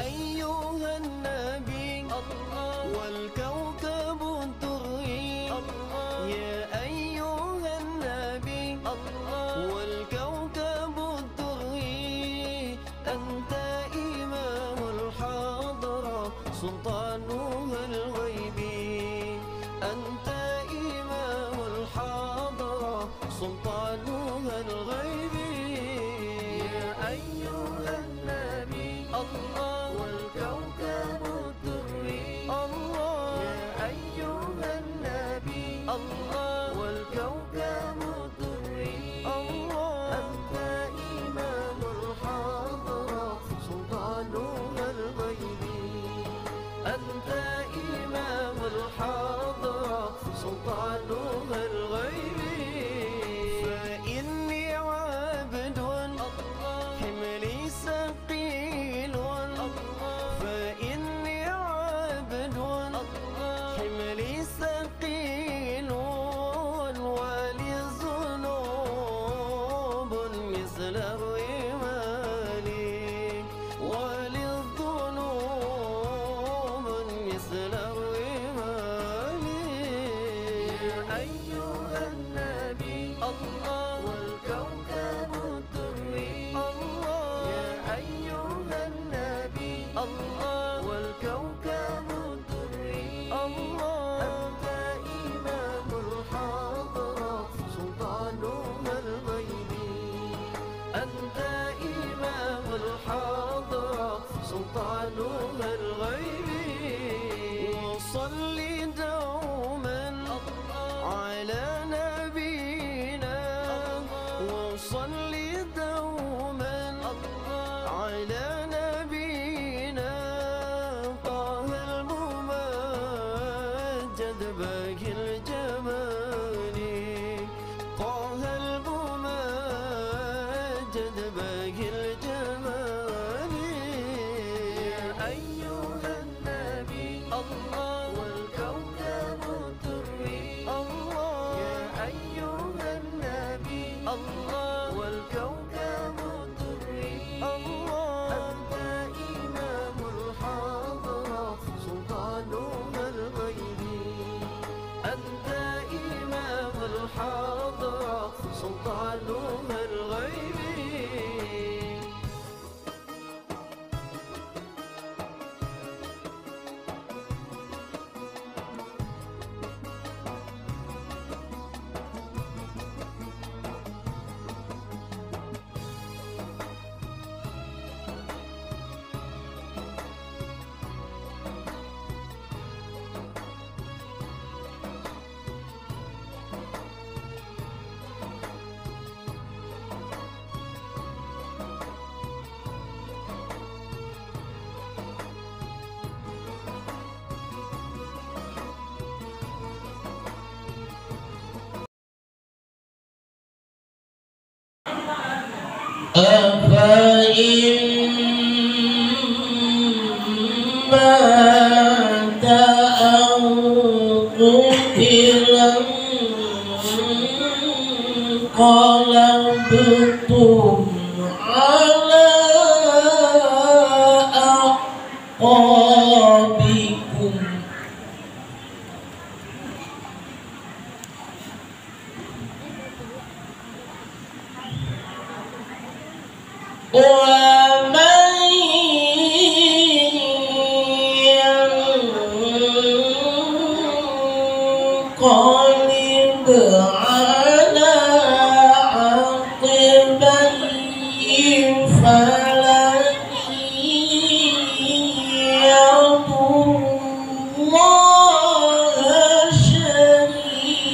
أيها النبي والكوكب الدري يا أيها النبي والكوكب الدري أنت إمام الحضرة سلطانها الغيبي أنت إمام الحضرة سلطانها الغيبي يا أيها النبي والكوكب الدري يا أيها النبي والكوكب الدري أنت إمام الحضرة سلطانها الغيبي أنت إمام الحضرة سلطانها الغيبي فإني عبد حملي ثقيل فإني عبد حملي ثقيل ولي ذنوب مثل الرمال ولي الذنوب مثل الرمال يا أيها النبي والكوكب الدري يا أيها النبي والكوكب الدري أنت إمام الحضرة سلطانها الغيبي أنت إمام الحضرة سلطانها الغيبي وصلي دوما على نبينا وصلي دوما على نبينا طه الممجد باقي الجمال طه الممجد باقي الجمال يا أيها النبي والكوكب الدري يا أيها النبي والكوكب الدري أنت إمام الحضرة سلطانها الغيبي أنت إمام الحضرة سلطانها الغيبي أفإن مات أو قتل انقلبتم على أعقابكم ومن ينقلب على عقبيه فلن يضر الله شيئا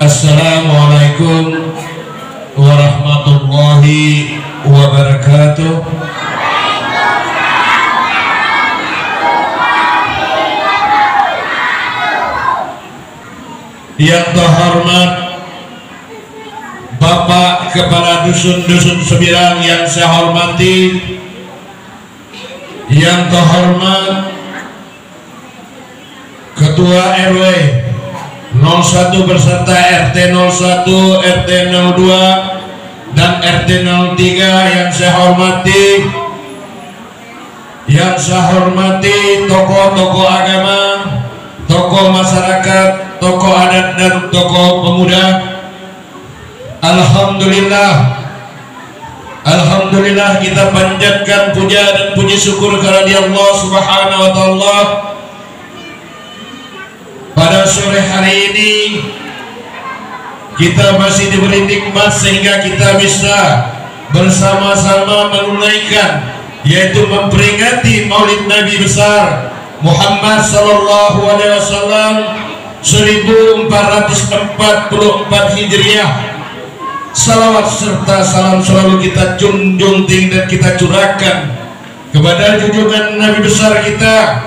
Assalamualaikum warahmatullahi wabarakatuh. Yang terhormat Bapak Kepala Dusun Sembilan yang saya hormati, yang terhormat Ketua RW 01 beserta RT 01, RT 02 dan RT 03 yang saya hormati, tokoh-tokoh agama, tokoh masyarakat, tokoh adat dan tokoh pemuda. Alhamdulillah kita panjatkan puja dan puji syukur kehadirat Allah Subhanahu wa taala. Pada sore hari ini kita masih diberi nikmat sehingga kita bisa bersama-sama menunaikan, yaitu memperingati Maulid Nabi besar Muhammad sallallahu alaihi wasallam 1444 Hijriah salawat serta salam selalu kita junjung tinggi dan kita curahkan kepada junjungan Nabi besar kita,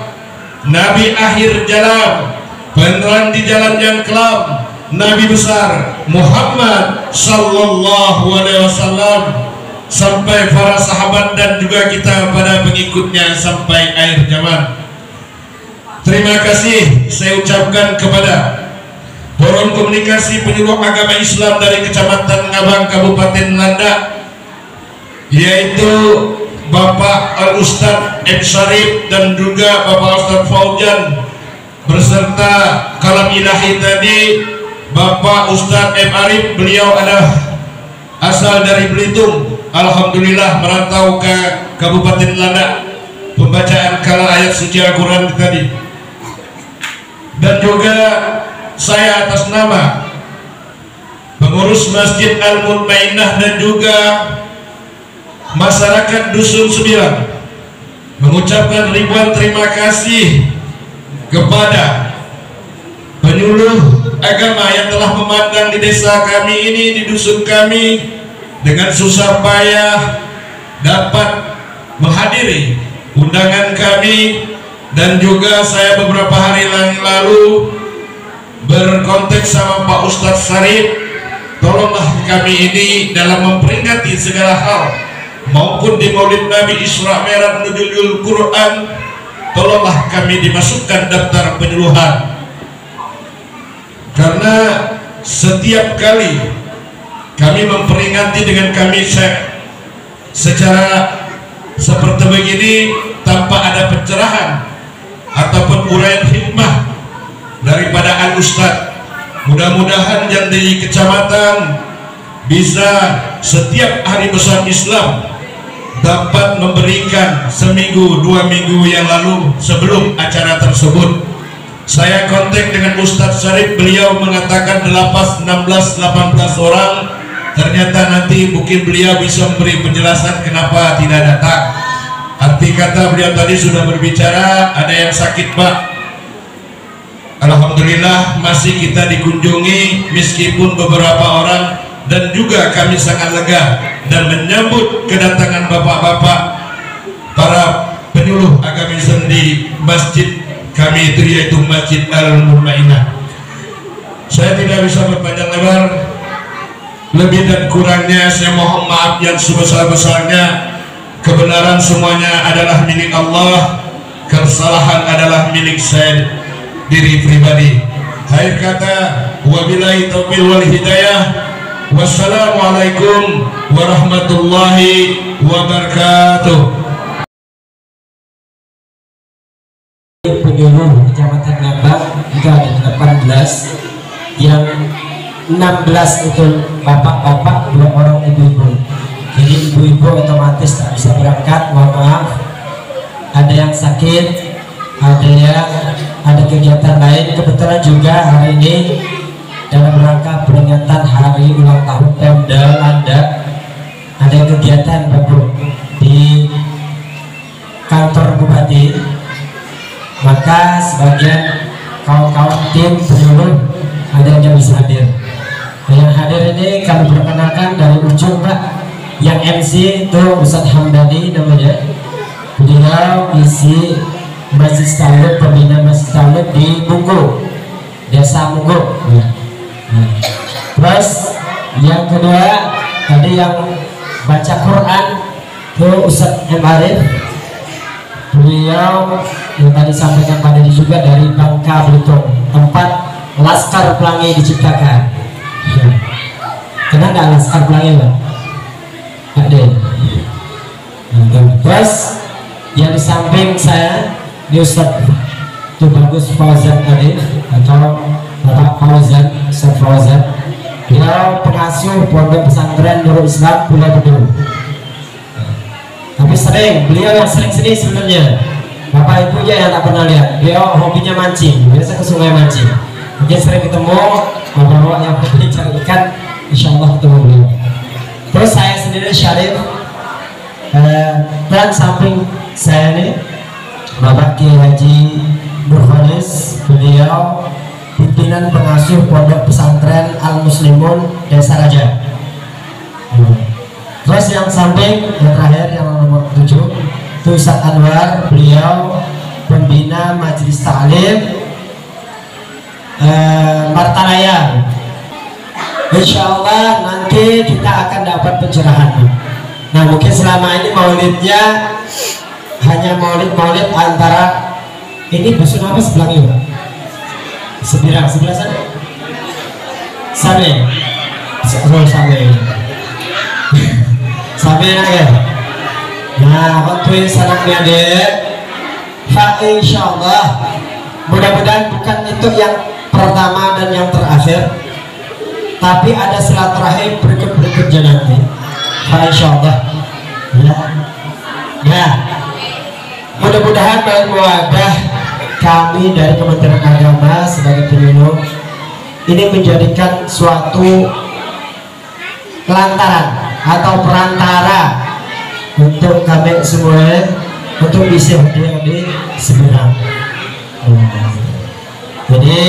Nabi akhir jalan, penerangan di jalan yang kelam, Nabi besar Muhammad sallallahu alaihi wasallam, sampai para sahabat dan juga kita pada pengikutnya sampai akhir zaman. Terima kasih saya ucapkan kepada Forum Komunikasi Penyuluh Agama Islam dari Kecamatan Ngabang, Kabupaten Landak, yaitu Bapak Al-Ustadz M. Syarif dan juga Bapak Ustadz Fauzan, beserta kalam ilahi tadi Bapak Ustadz M. Arif. Beliau adalah asal dari Belitung, alhamdulillah merantau ke Kabupaten Landak. Pembacaan kalam ayat suci Al-Quran tadi, dan juga saya atas nama pengurus Masjid Al-Mutmainah dan juga masyarakat Dusun Sembilan mengucapkan ribuan terima kasih kepada penyuluh agama yang telah memandang di desa kami ini, di dusun kami, dengan susah payah dapat menghadiri undangan kami. Dan juga saya beberapa hari yang lalu berkontak sama Pak Ustadz Syarif, tolonglah kami ini dalam memperingati segala hal, maupun di Maulid Nabi Isra Mi'raj Nuzulul Quran, tolonglah kami dimasukkan daftar penyuluhan. Karena setiap kali kami memperingati dengan kami secara seperti begini tanpa ada pencerahan ataupun uraian hikmah daripada Al-Ustadz, mudah-mudahan yang di kecamatan bisa setiap hari besar Islam dapat memberikan seminggu 2 minggu yang lalu sebelum acara tersebut. Saya kontak dengan Ustadz Syarif, beliau mengatakan 16-18 orang. Ternyata nanti mungkin beliau bisa memberi penjelasan kenapa tidak datang. Arti kata beliau tadi sudah berbicara, ada yang sakit Pak. Alhamdulillah masih kita dikunjungi meskipun beberapa orang, dan juga kami sangat lega dan menyambut kedatangan bapak-bapak para penyuluh agama Islam di masjid kami itu, yaitu Masjid Al-Mutmainah. Saya tidak bisa berpanjang lebar, lebih dan kurangnya saya mohon maaf yang sebesar-besarnya. Kebenaran semuanya adalah milik Allah, kesalahan adalah milik saya diri pribadi. Akhir kata, wabillahi taufiq wal hidayah. Wassalamualaikum warahmatullahi wabarakatuh. Penyuluh Kecamatan Ngabang itu ada 18, yang 16 itu bapak-bapak, 2 orang ibu-ibu. Jadi ibu-ibu otomatis tak bisa berangkat, mohon maaf. Ada yang sakit, ada kegiatan lain. Kebetulan juga hari ini dalam rangka peringatan hari ulang tahun Pemda Landak, ada kegiatan Bapak di kantor Bupati. Maka sebagian kawan-kawan tim penyuluh ada yang bisa hadir. Yang hadir ini kami perkenalkan dari ujung Pak. Yang MC itu Ustadz Hamdani namanya. Beliau isi Masjid Talib, pembina Masjid Talib di Munggo, Desa Munggo. Terus yang kedua tadi yang baca Quran itu Ustadz M. Arif. Beliau yang tadi sampaikan pada ini juga dari Bangka Belitung, tempat Laskar Pelangi diciptakan. Kenal nggak Laskar Pelangi Pak? Ada. Terus yang di samping saya di Ustadz itu bagus Fauzan tadi, atau Bapak Fauzan, Ustadz Fauzan. Beliau pengasuh Pondok Pesantren Nurul Islam Pulau Bedul. Tapi sering, beliau yang sering sini sebenarnya. Bapak ibunya yang tak pernah lihat. Beliau hobinya mancing, biasa ke sungai mancing. Mungkin sering ketemu bapak-bapak yang hobi cari ikan, insya Allah ketemu beliau. Terus saya sendiri Syarif, dan samping saya ini Bapak Kiai Haji Nurholis, beliau pimpinan pengasuh Pondok Pesantren Al Muslimun Desa Raja. Terus yang samping yang terakhir yang nomor 7 itu Ustaz Anwar, beliau pembina Majelis Ta'lim Martaraya. Insya Allah nanti kita akan dapat pencerahan. Nah mungkin selama ini maulidnya hanya maulid antara ini dusun apa sebelah ini Pak? Sebelah sana? Same ya. Nah waktu sanaknya deh Pak, insya Allah mudah-mudahan bukan itu yang pertama dan yang terakhir, tapi ada silaturahim berikut-berikutnya nanti insya Allah ya. Nah mudah-mudahan wadah kami dari Kementerian Agama sebagai penyuluh ini menjadikan suatu lantaran atau perantara untuk kami semua untuk bisa hadir di Seberang. Jadi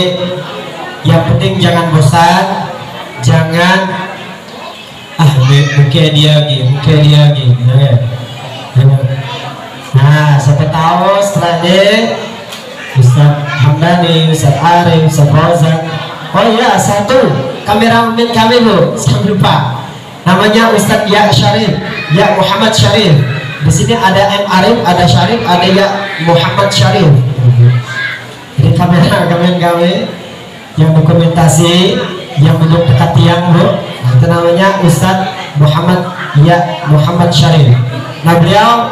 yang penting jangan bosan, jangan mungkin dia gitu ya. Nah siapa tahu setelah ini Ustaz Hamdani, Ustaz Arif, Ustaz Rozan. Oh iya, satu kameramen kami Bu, jangan lupa namanya Ustaz Ya Syarif, Ya Muhammad Syarif. Di sini ada M Arif, ada Syarif, ada Ya Muhammad Syarif. Jadi kameramen kami yang dokumentasi, yang duduk dekat tiang Bu, itu namanya Ustaz Ya Muhammad Syarif. Nah beliau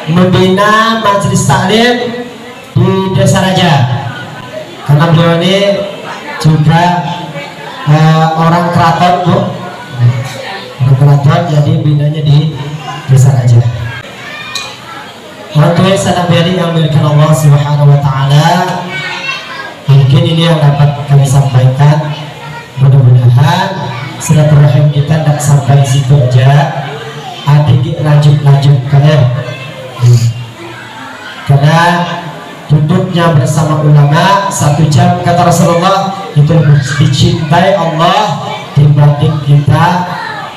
membina Majelis Ta'lim di Desa Raja, karena beliau ini juga orang keraton Bu, orang keraton, jadi binanya di Desa Raja. Untuk sadar beri yang diberikan Allah Subhanahu Wa Taala, mungkin ini yang dapat kami sampaikan. Mudah-mudahan silaturahim kita tidak sampai situ aja, adik lanjut kalian. Karena duduknya bersama ulama 1 jam kata Rasulullah itu lebih dicintai Allah dibanding kita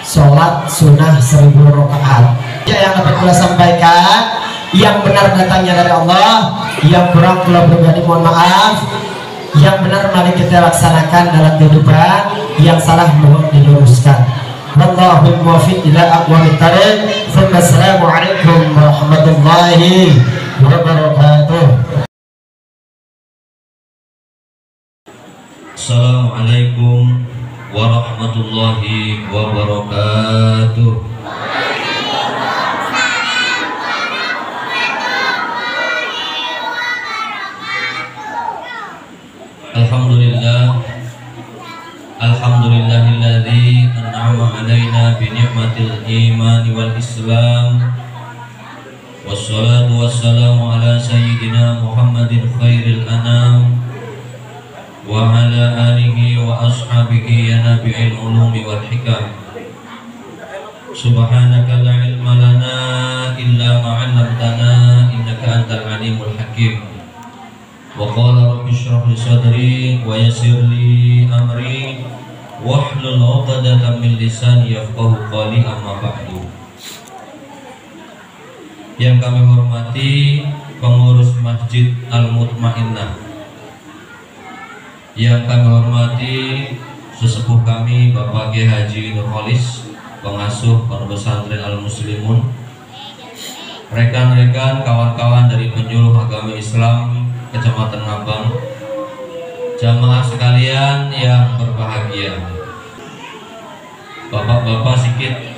sholat sunnah 1000 rakaat. Yang dapat kita sampaikan, yang benar datangnya dari Allah, yang kurang kalau pribadi mohon maaf. Yang benar mari kita laksanakan dalam kehidupan, yang salah mohon diluruskan. Wallahul muwaffiq ila aqwamit thariq. Assalamualaikum warahmatullahi wabarakatuh. Assalamualaikum warahmatullahi wabarakatuh. Alhamdulillahilladzi an'ama alaina bi ni'matil iman wal islam. Wassalatu wassalamu ala sayyidina Muhammadin khairil anam wa ala alihi wa ashabihi ya nabi'il ulumi wal hikam. Subhanaka la ilma lana illa ma 'allamtana innaka antal alimul hakim. Wa qala rabbi shrah li sadri wa yassir li amri wahlul 'uqdatam min lisani yafqahu qawli, amma ba'du. Yang kami hormati pengurus Masjid Al-Mutmainnah, yang kami hormati sesepuh kami Bapak Kiai Haji Nurholis, pengasuh Pondok Pesantren Al-Muslimun, rekan-rekan kawan-kawan dari penyuluh agama Islam Kecamatan Ngabang, jamaah sekalian yang berbahagia, bapak-bapak sikit,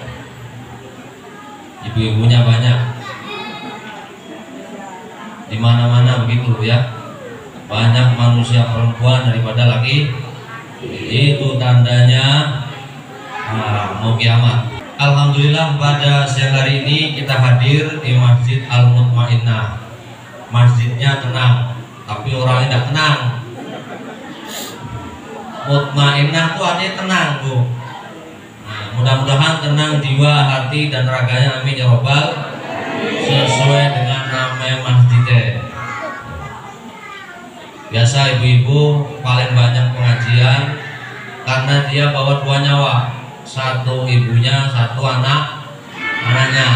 ibu-ibunya banyak, di mana-mana begitu ya, banyak manusia perempuan daripada laki, itu tandanya mau kiamat. Alhamdulillah pada siang hari ini kita hadir di Masjid Al-Mutmainnah. Masjidnya tenang, tapi orangnya tidak tenang. Mutmainnah itu artinya tenang Bu. Nah, mudah-mudahan tenang jiwa, hati dan raganya, amin ya robbal, sesuai dengan nama masjidnya. Biasa ibu-ibu paling banyak pengajian karena dia bawa 2 nyawa, satu ibunya, satu anaknya.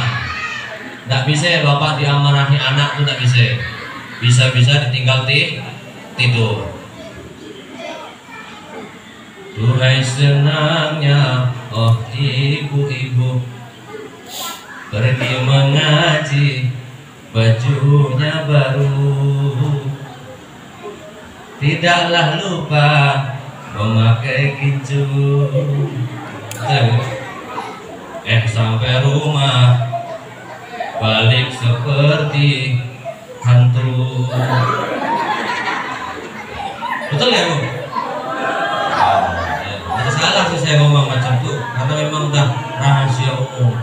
Tidak bisa bapak diamanahi anak itu, tidak bisa. Bisa-bisa ditinggal tidur. Duhai senangnya, oh ibu-ibu, pergi mengaji, bajunya baru, tidaklah lupa memakai kincu. Sampai rumah balik seperti hantu. Betul ya Bu? Tidak salah sih saya ngomong macam itu, karena memang udah rahasia umum.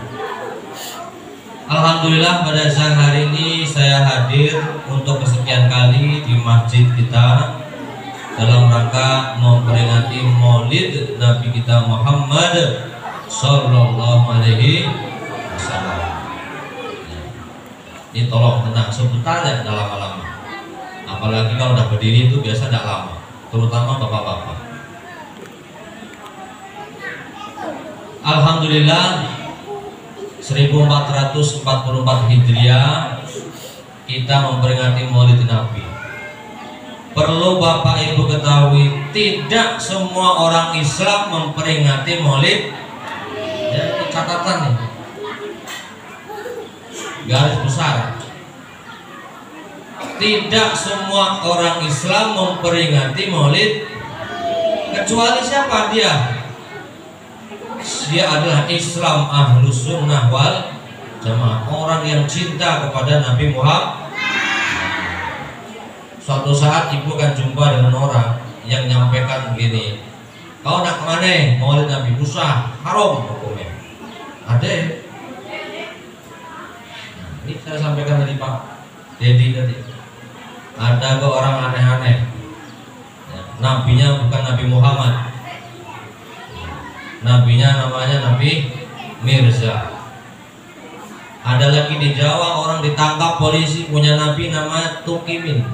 Alhamdulillah pada siang hari ini saya hadir untuk kesekian kali di masjid kita dalam rangka memperingati Maulid Nabi kita Muhammad Sallallahu Alaihi Wasallam. Ini tolong tenang, sebentar ya, tidak lama-lama. Apalagi kalau udah berdiri itu biasa tidak lama, terutama bapak-bapak. Alhamdulillah 1444 Hijriah kita memperingati Maulid Nabi. Perlu Bapak Ibu ketahui, tidak semua orang Islam memperingati Maulid. Ya, ini catatan nih, garis besar. Tidak semua orang Islam memperingati Maulid, kecuali siapa dia? Dia adalah Islam Ahlus Sunnah wal Jamaah, orang yang cinta kepada Nabi Muhammad. Suatu saat ibu kan jumpa dengan orang yang nyampaikan begini, kau nak kemana? Maulid Nabi. Usah, haram hukumnya. Ada. Ini saya sampaikan tadi Pak Dedi tadi. Ada kok orang aneh-aneh. Nabinya bukan Nabi Muhammad. Nabinya namanya Nabi Mirza. Ada lagi di Jawa orang ditangkap polisi punya nabi namanya Tukimin.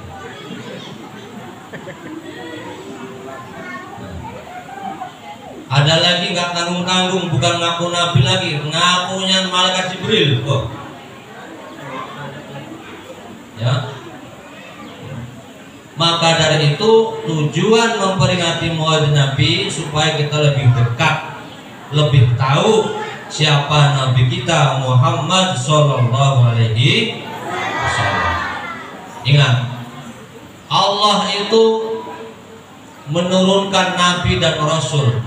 Ada lagi nggak tanggung-tanggung, bukan ngaku nabi lagi, ngakunya malaikat Jibril. Oh. Ya. Maka dari itu tujuan memperingati Maulid Nabi supaya kita lebih dekat, lebih tahu siapa Nabi kita Muhammad Sallallahu Alaihi Wasallam. Ingat, Allah itu menurunkan Nabi dan Rasul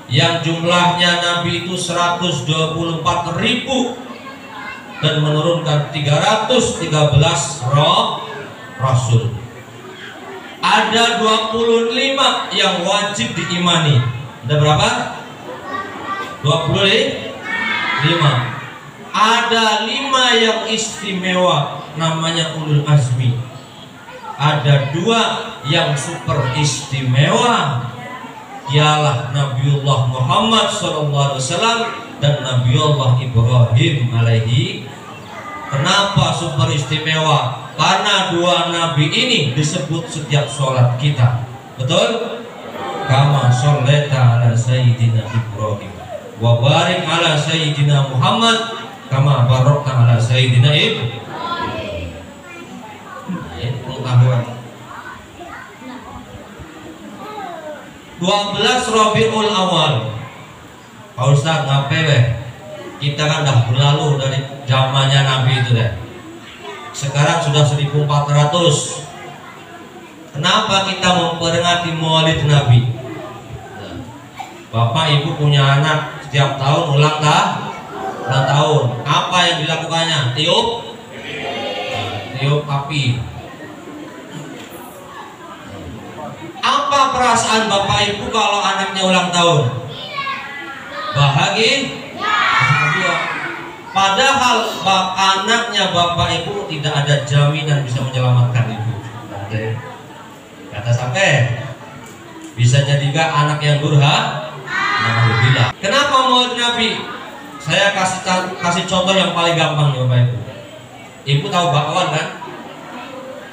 yang jumlahnya Nabi itu 124.000 dan menurunkan 313 Rasul. Ada 25 yang wajib diimani. Ada berapa? 25. Ada 5 yang istimewa, namanya ulul azmi. Ada 2 yang super istimewa, ialah Nabiullah Muhammad SAW dan Nabiullah Ibrahim alaihi. Kenapa super istimewa? Karena 2 nabi ini disebut setiap sholat kita. Betul? Kama shollata ala sayyidina Ibrahim wa barik ala sayyidina Muhammad kama barakta ala sayyidina Ibrahim. Pengetahuan. 12 Rabiul Awal. Pak Ustaz ngapain? Kita kan dah berlalu dari zamannya Nabi itu deh. Sekarang sudah 1400. Kenapa kita memperingati Maulid Nabi? Bapak Ibu punya anak setiap tahun ulang tahun. Apa yang dilakukannya? Tiup api. Apa perasaan Bapak Ibu kalau anaknya ulang tahun? Bahagia. Padahal anaknya Bapak Ibu tidak ada jaminan bisa menyelamatkan ibu. Kata sampai bisa jadi gak anak yang durhaka. Alhamdulillah. Kenapa Maulid Nabi? Saya kasih contoh yang paling gampang nih Bapak Ibu. Ibu tahu bakwan kan?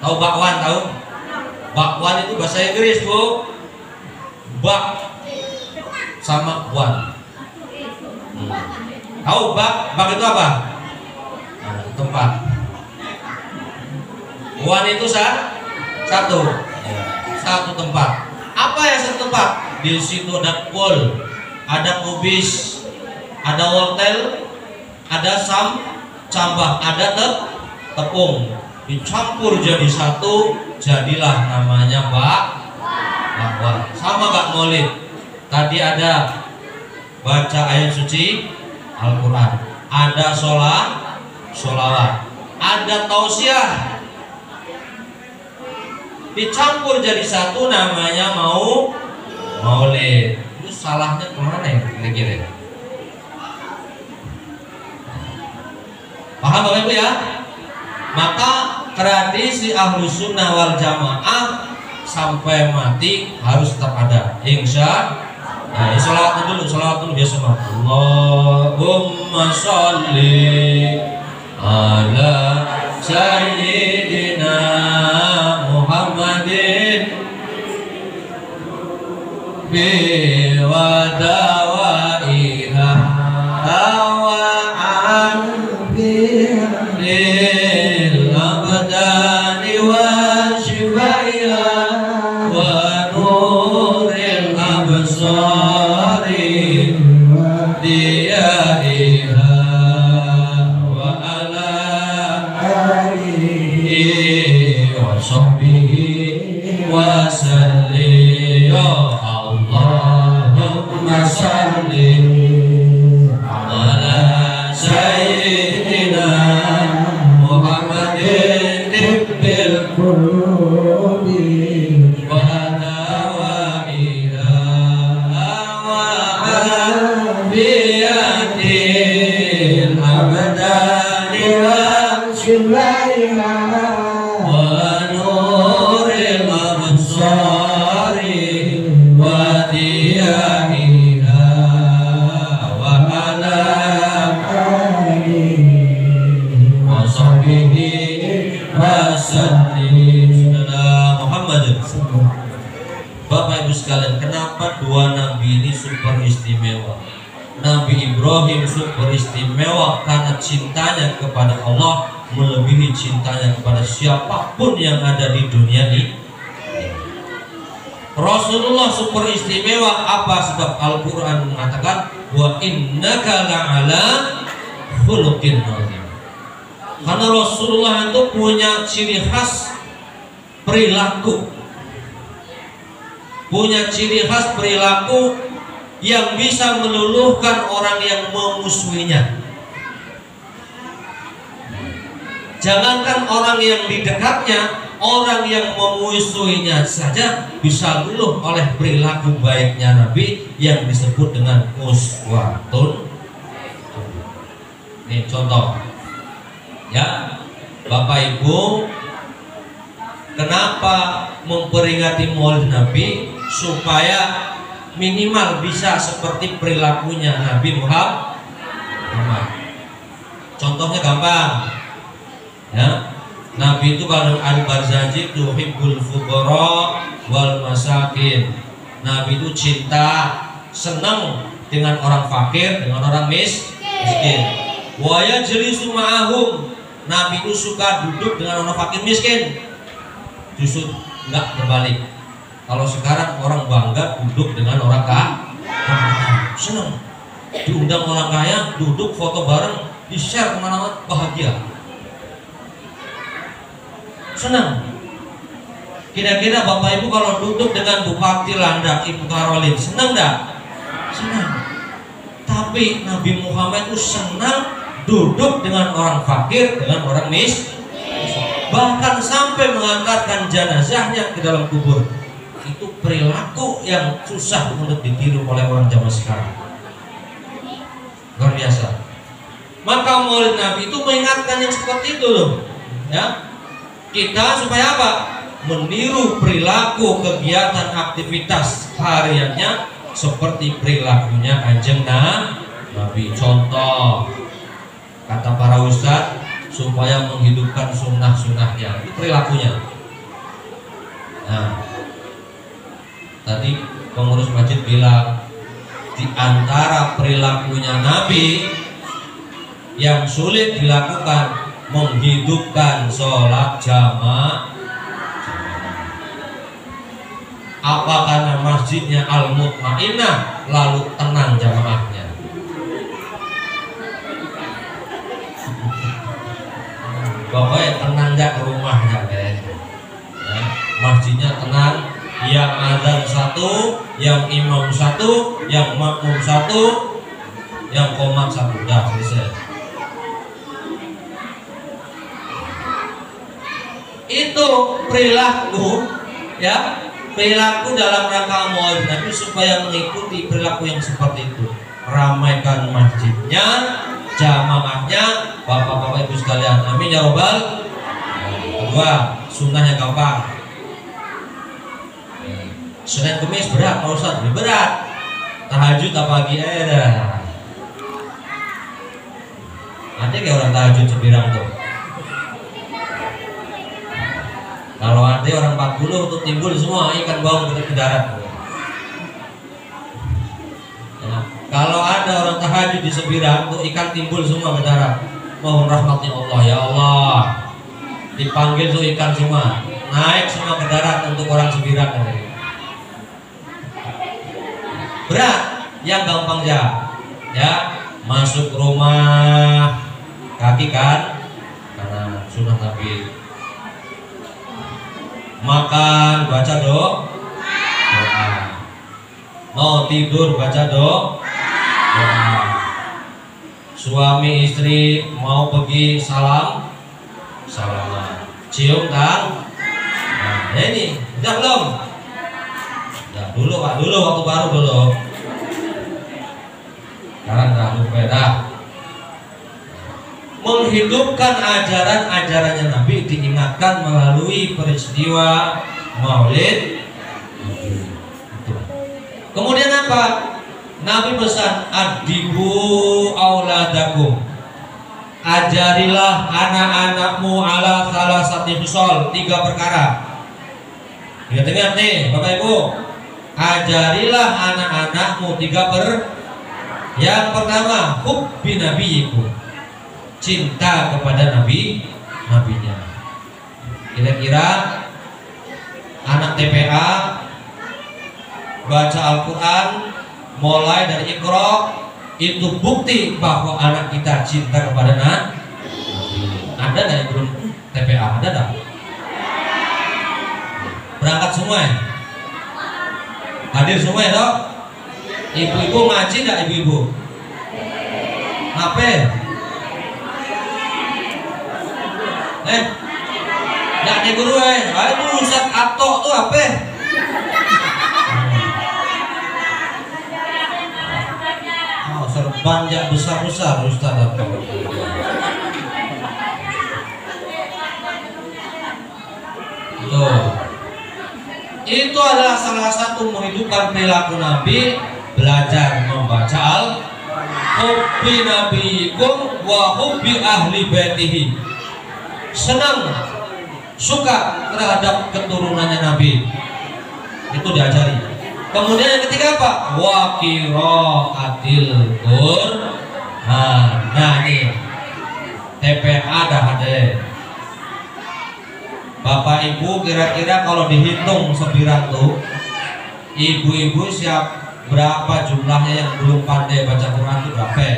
Tahu bakwan tahu? Bakwan itu bahasa Inggris Bu. sama wan. Tahu bak? Bak itu apa? Nah, tempat. Wan itu satu tempat. Apa ya satu tempat? Di situ ada kol, ada kubis, ada wortel, ada cambah, ada tepung, dicampur jadi satu, jadilah namanya bakwan. Sama gak Maulid? Tadi ada baca ayat suci Al-Quran, ada sholawat, ada tausiah, dicampur jadi satu, namanya Maulid. Itu salahnya kemana ya kira-kira? Paham Bapak Ibu ya? Maka tradisi Ahlus Sunnah wal Jamaah sampai mati harus tetap ada. Insya. Nah, sholawat dulu biasa mah. Allahumma sholli ala sayyidina Muhammadin bi wadawaiha wa anbil abdani wa shifaiha wa nuril absari diyaiha wa ala alihi wa sahbihi wa sallim. Allahumma salli ala sayyidina Muhammadin bil qulubi wa dawaiha wa afiyatil abdani wa shifaiha wa nuril absari wa diyaiha wa ala alihi wa sahbihi wa sallim. Saudara Muhammad, Bapak Ibu sekalian, kenapa dua nabi ini super istimewa? Nabi Ibrahim super istimewa karena cintanya kepada Allah melebihi cintanya kepada siapapun yang ada di dunia ini. Rasulullah super istimewa apa? Sebab Al-Quran mengatakan wa innaka la'ala khuluqin azim. Karena Rasulullah itu punya ciri khas perilaku, punya ciri khas perilaku yang bisa meluluhkan orang yang memusuhinya. Jangankan orang yang di dekatnya, orang yang memusuhinya saja bisa luluh oleh perilaku baiknya Nabi yang disebut dengan uswatun. Ini contoh ya Bapak Ibu, kenapa memperingati Maulid Nabi? Supaya minimal bisa seperti perilakunya Nabi Muhammad. Contohnya gampang ya, Nabi itu kalau al-Barzanji tuhibbul fuqara wal masakin. Nabi itu cinta, senang dengan orang fakir, dengan orang miskin. Wa yajlisu ma'ahum. Nabi itu suka duduk dengan orang fakir miskin. Justru enggak terbalik. Kalau sekarang orang bangga duduk dengan orang kaya, senang. Diundang orang kaya, duduk foto bareng, di-share kemana-mana, bahagia, senang. Kira-kira Bapak Ibu kalau duduk dengan Bupati Landak, Ibu Karolin, senang enggak? Senang. Tapi Nabi Muhammad itu senang duduk dengan orang fakir, dengan orang miskin, bahkan sampai mengantarkan jenazahnya ke dalam kubur. Itu perilaku yang susah untuk ditiru oleh orang zaman sekarang. Luar biasa. Maka Maulid Nabi itu mengingatkan yang seperti itu loh ya. Kita supaya apa? Meniru perilaku, kegiatan, aktivitas hariannya seperti perilakunya Kanjeng Nabi. Contoh kata para ustadz, supaya menghidupkan sunnah-sunnahnya, itu perilakunya. Nah, tadi pengurus masjid bilang di antara perilakunya Nabi yang sulit dilakukan menghidupkan sholat jamaah. Apa karena masjidnya Al-Mutmainnah lalu tenang jamaahnya? Pokoknya tenang gak ke rumahnya deh. Ya, masjidnya tenang, yang azan satu, yang imam satu, yang makmum satu, yang qomat satu, dah selesai. Itu perilaku, ya, perilaku dalam rangka maulid Nabi supaya mengikuti perilaku yang seperti itu. Ramaikan masjidnya, jamaahnya, bapak-bapak ibu sekalian. Amin ya robbal. Kedua, sunnahnya gampang. Senin Kemis berat, Pak Ustaz, lebih berat. Tahajud apa pagi dah. Ada kayak orang tahajud sebirang tuh. Kalau ada orang 40 tuh timbul semua ikan bawang ke darat. Ya. Kalau ada orang tahajud di sebirang tuh ikan timbul semua ke darat. Mohon rahmatnya Allah, ya Allah. Dipanggil tuh ikan semua, naik semua ke darat untuk orang sebirang. Berat, yang gampang ya, masuk rumah kaki kan, karena sunnah Nabi. Makan baca doa, mau tidur baca doa. Suami istri mau pergi salaman, cium kan. Nah ini udah belum? Udah dulu Pak, dulu waktu baru dulu. Sekarang udah beda. Menghidupkan ajaran-ajarannya Nabi diingatkan melalui peristiwa Maulid. Kemudian apa? Nabi pesan, adibu auladakum, ajarilah anak-anakmu ala salah satu khisal, 3 perkara. Ingat-ingat nih Bapak Ibu, ajarilah anak-anakmu 3 perkara. Yang pertama, hubbi nabiyikum, cinta kepada nabinya. Kira-kira anak TPA baca Al-Quran mulai dari Iqra, itu bukti bahwa anak kita cinta kepada Nabi. Ada nggak yang belum TPA? Ada tak? Berangkat semua ya? Hadir semua ya dok? Ibu-ibu ngaji nggak ibu-ibu? Apa? Nggak ada guru ayo Ustaz Atok tuh apa? Serban jak besar-besar Ustaz Atok. Tuh. Itu adalah salah satu menghidupkan perilaku Nabi, belajar membaca Al-Hubbi nabiyikum wa hubbi ahli baitihi. Senang, suka terhadap keturunannya Nabi, itu diajari. Kemudian yang ketiga apa? Wa qiraatil Qur'an. Nah ini TPA dah ada. Bapak Ibu kira-kira kalau dihitung sebirang tuh, ibu-ibu siap berapa jumlahnya yang belum pandai baca Quran itu berapa?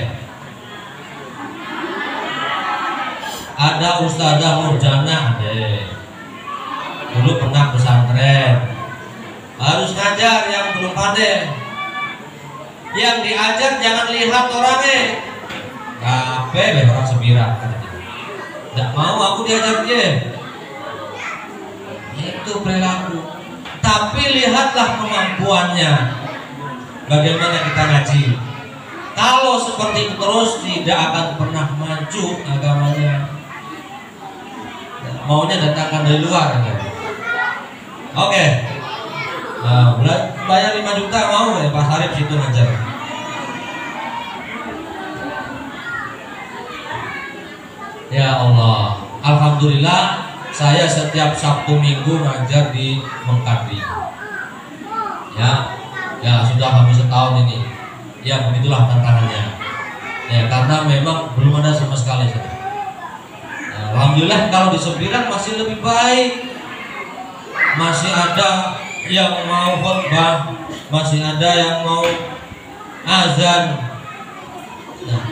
Ada Ustazah Nurjana ada. Dulu pernah pesantren. Harus ngajar yang belum pandai. Yang diajar jangan lihat orangnya. Kabeh orang sebirang. Tidak mau aku diajar dia. Itu perilaku. Tapi lihatlah kemampuannya. Bagaimana kita ngaji. Kalau seperti itu terus tidak akan pernah maju agamanya. Maunya datangkan dari luar. Oke. Nah, bayar 5 juta mau ya Pak Sarif situ ngajar. Ya Allah, alhamdulillah saya setiap Sabtu Minggu ngajar di Mengkadi. Ya sudah habis setahun ini. Ya begitulah tantangannya. Ya karena memang belum ada sama sekali. Alhamdulillah kalau di Sembilan masih lebih baik. Masih ada yang mau khutbah, masih ada yang mau azan. Nah,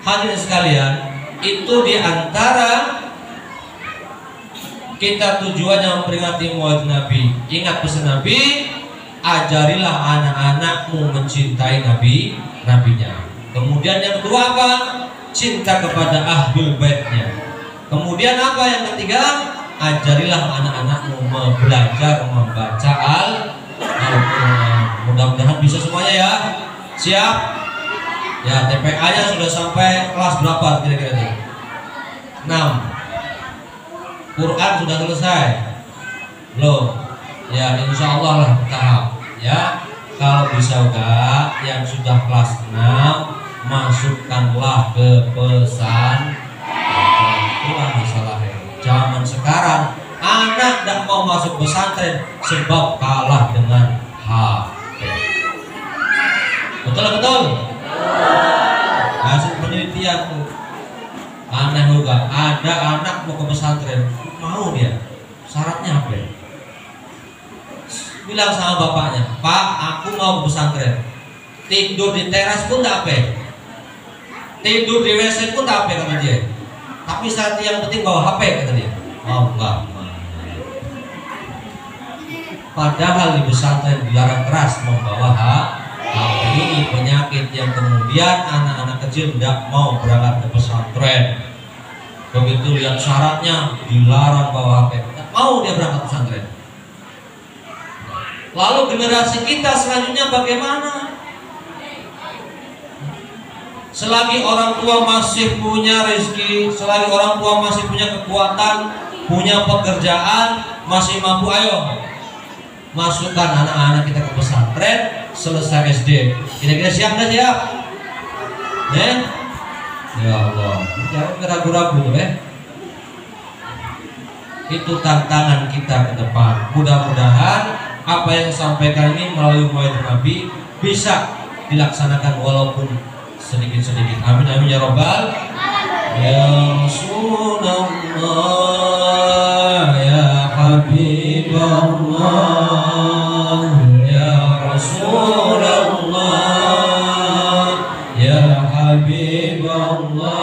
hadirin sekalian, itu diantara kita tujuannya memperingati Maulid Nabi. Ingat pesan Nabi, ajarilah anak-anakmu mencintai Nabinya. Kemudian yang kedua apa? Cinta kepada ahlul baitnya. Kemudian apa yang ketiga? Ajarilah anak-anakmu belajar membaca Al-Quran. Mudah-mudahan bisa semuanya ya. Siap? Ya, TPA-nya sudah sampai kelas berapa kira-kira itu? 6. Quran sudah selesai? Belum? Ya, insya Allah lah tahap. Ya, kalau bisa udah yang sudah kelas 6 masukkanlah ke pesan. Itulah masalah zaman sekarang. Anak tidak mau masuk pesantren sebab kalah dengan HP. Betul? Hasil penelitian tuh aneh juga. Ada anak mau ke pesantren, mau dia, syaratnya apa? Bilang sama bapaknya, Pak, aku mau ke pesantren. Tidur di teras pun tak apa, tidur di WC pun tak apa kata dia. Tapi saat yang penting bawa HP kata dia. Oh enggak. Padahal di pesantren dilarang keras membawa HP. Ini penyakit yang kemudian anak-anak kecil tidak mau berangkat ke pesantren. Begitu lihat syaratnya dilarang bawa HP, tidak mau dia berangkat ke pesantren. Lalu generasi kita selanjutnya bagaimana? Selagi orang tua masih punya rezeki, selagi orang tua masih punya kekuatan, punya pekerjaan, masih mampu, ayo masukkan anak-anak kita ke pesantren. Selesai SD, kira-kira siap nggak siap? Ya Allah, jangan ragu-ragu Itu tantangan kita ke depan. Mudah-mudahan apa yang disampaikan ini melalui Maulid Nabi bisa dilaksanakan walaupun sedikit-sedikit. Amin amin ya Rabbal. Ya Rasulullah, ya Habibullah, ya Rasulullah, ya Habibullah,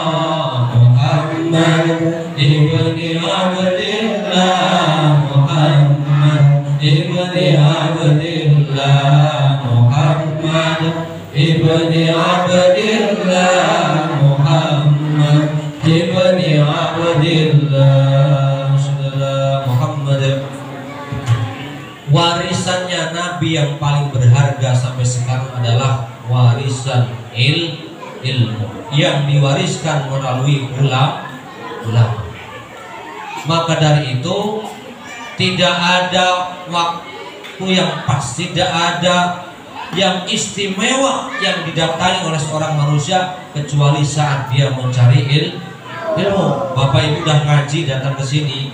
Muhammad ibni Abdillah, Muhammad ibni Abdillah, Muhammad ibni Abdillah, Muhammad ibni Abdillah, Sallallahu Muhammad. Warisannya Nabi yang paling berharga sampai sekarang adalah warisan ilmu yang diwariskan melalui ulama. Maka dari itu tidak ada waktu yang pas, tidak ada yang istimewa yang didatangi oleh seorang manusia kecuali saat dia mencari ilmu. Bapak Ibu udah ngaji datang ke sini,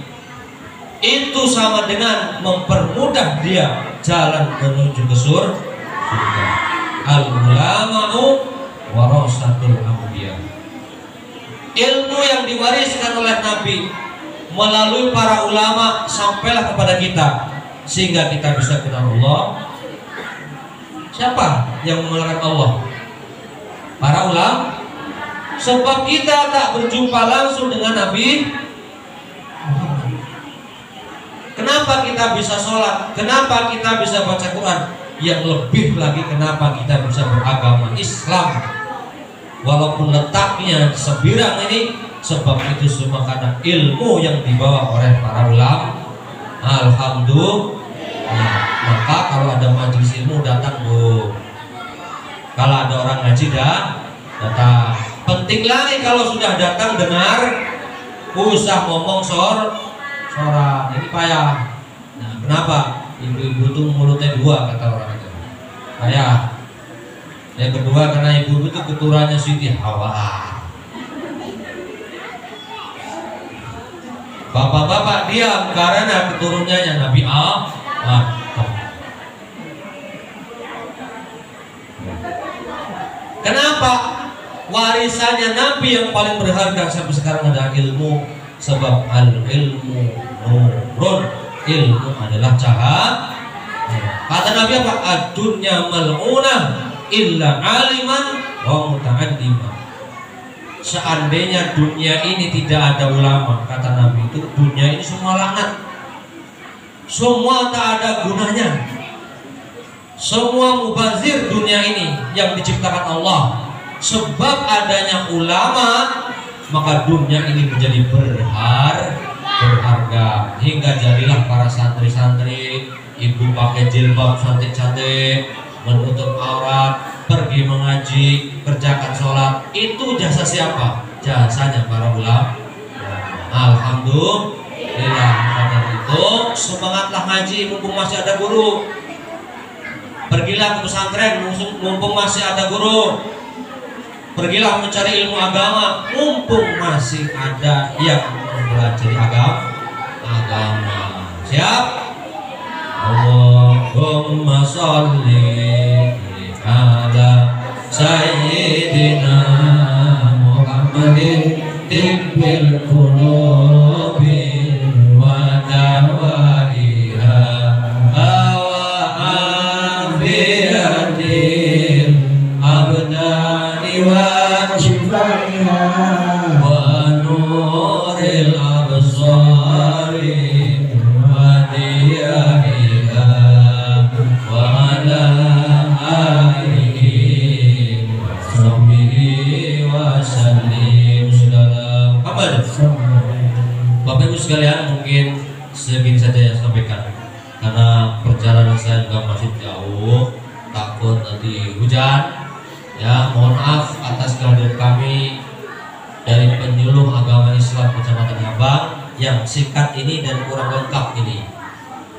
itu sama dengan mempermudah dia jalan menuju ke surga. Al-ulama'u warasatul anbiya. Ilmu yang diwariskan oleh Nabi melalui para ulama sampailah kepada kita sehingga kita bisa kenal Allah. Siapa yang mengenalkan Allah? Para ulama. Sebab kita tak berjumpa langsung dengan Nabi. Kenapa kita bisa sholat? Kenapa kita bisa baca Quran? Yang lebih lagi kenapa kita bisa beragama Islam? Walaupun letaknya Sembilan ini, sebab itu semua karena ilmu yang dibawa oleh para ulama. Alhamdulillah. Nah, maka kalau ada majelis ilmu datang Bu. Kalau ada orang ngaji datang. Penting lagi kalau sudah datang dengar, usah ngomong sorak. Ini payah. Nah, kenapa? Ibu-ibu itu mulutnya dua kata orang itu. Payah. Yang kedua karena ibu itu keturunannya Siti Hawa. Bapak-bapak diam karena keturunannya Nabi Kenapa? Warisannya Nabi yang paling berharga sampai sekarang adalah ilmu. Sebab al-ilmu nurun, ilmu adalah cahaya. Kata Nabi apa? Ad-dunya mal'unah illa aliman wa muta'alliman. Seandainya dunia ini tidak ada ulama, kata Nabi itu, dunia ini semua laknat, semua tak ada gunanya, semua mubazir dunia ini yang diciptakan Allah. Sebab adanya ulama, maka dunia ini menjadi berharga. Hingga jadilah para santri-santri, ibu pakai jilbab cantik-cantik, menutup aurat, pergi mengaji, kerjakan sholat. Itu jasa siapa? Jasanya para ulama. Alhamdulillah. Karena itu semangatlah ngaji mumpung masih ada guru. Pergilah ke pesantren mumpung masih ada guru. Pergilah mencari ilmu agama mumpung masih ada yang mempelajari agama. Siap? Allahumma sholli ala sayyidina Muhammadin tibbil qulubi wa dawaiha wa afiyatil abdani wa shifaiha wa nuril absari wa diyaiha wa ala alihi wa sahbihi wa sallim. Bapak Ibu sekalian, mungkin segini saja yang saya sampaikan karena perjalanan saya juga masih jauh, takut nanti hujan. Ya, mohon maaf atas kehadiran kami dari penyuluh agama Islam Kecamatan Abang yang singkat ini dan kurang lengkap ini.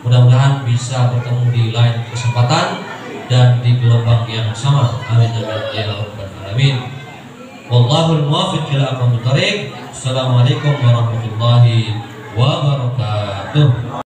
Mudah-mudahan bisa bertemu di lain kesempatan dan di gelombang yang sama. Amin ya rabbal alamin. Wallahul muwaffiq ila aqwamit thoriq. Assalamualaikum warahmatullahi wabarakatuh.